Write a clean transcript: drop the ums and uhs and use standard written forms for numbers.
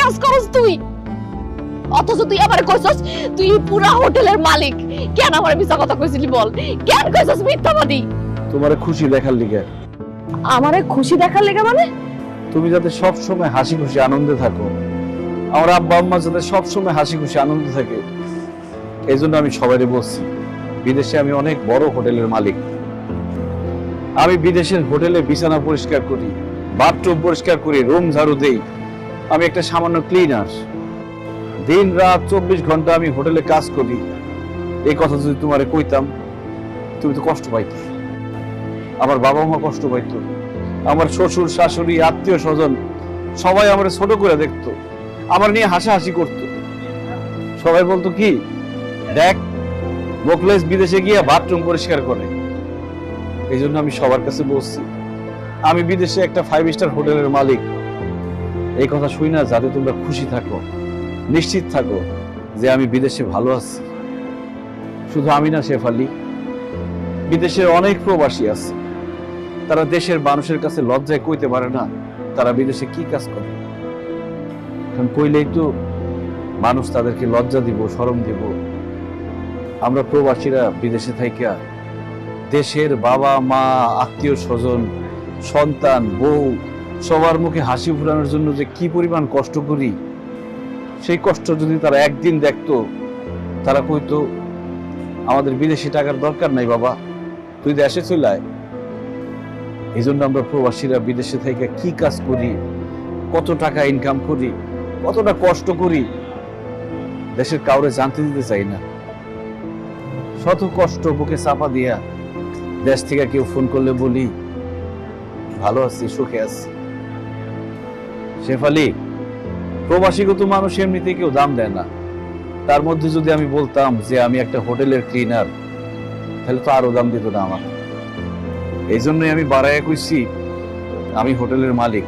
কাজ করস তুই, অথচ তুই আবার কইছস তুই পুরা হোটেলের মালিক। কেন আমার মিথ্যা কথা কইছিলি বল? কেন কইছস মিথ্যাবাদী? তোমারে খুশি দেখার লিগে। আমারে খুশি দেখার লেগে মানে? তুমি যাতে সব সময় হাসি খুশি আনন্দে থাকো, আমার আব্বা আম্মা যাতে সব সময় হাসি খুশি আনন্দে থাকে, এই জন্য আমি সবাইকে বলছি বিদেশে আমি অনেক বড় হোটেলের মালিক। আমি বিদেশের হোটেলে বিছানা পরিষ্কার করি, বাথরুম পরিষ্কার করি, রুম ঝাড়ু দেই। আমি একটা সামান্য ক্লিনার। দিন রাত 24 ঘন্টা আমি হোটেলে কাজ করি। এই কথা যদি তোমারে কইতাম তুমি তো কষ্ট পাইতে। আমার বাবা মা কষ্ট পাইতো, আমার শ্বশুর শাশুড়ি আত্মীয় স্বজন সবাই আমার ছোট করে দেখতো, আমার নিয়ে হাসাহাসি করতো। সবাই বলতো কি, দেখ মোকলেস বিদেশে গিয়ে বাথরুম পরিষ্কার করে। এই জন্য আমি সবার কাছে বলছি আমি বিদেশে একটা 5 স্টার হোটেলের মালিক। এই কথা শুই না যাতে তোমরা খুশি থাকো, নিশ্চিত থাকো যে আমি বিদেশে ভালো আছি। শুধু আমি না শেফালি, বিদেশের অনেক প্রবাসী আছে, তারা দেশের মানুষের কাছে লজ্জায় কইতে পারে না তারা বিদেশে কি কাজ করে। কারণ কইলেই তো মানুষ তাদেরকে লজ্জা দিব, শরম দিব। আমরা প্রবাসীরা বিদেশে থাইকা দেশের বাবা মা আত্মীয় স্বজন সন্তান বউ সবার মুখে হাসি ফুরানোর জন্য যে কি পরিমাণ কষ্ট করি, সেই কষ্ট যদি তারা একদিন দেখতো তারা কইতো আমাদের বিদেশি টাকার দরকার নাই বাবা, তুই দেশে চলে আয়। এই জন্য আমরা প্রবাসীরা বিদেশে থেকে কি কাজ করি, কত টাকা ইনকাম করি, কতটা কষ্ট করি, দেশের কাউরে জানতে দিতে চাই না। শত কষ্ট বুকে চাপা দিয়া দেশ থেকে কেউ ফোন করলে বলি ভালো আছি, সুখে আছি। শেফালি, প্রবাসীগত মানুষ এমনিতে কেউ দাম দেয় না, তার মধ্যে যদি আমি বলতাম যে আমি একটা হোটেলের ক্লিনার, তাহলে তো আরো দাম দিত না আমার। এই জন্যই আমি বাড়াইয়া কইছি আমি হোটেলের মালিক।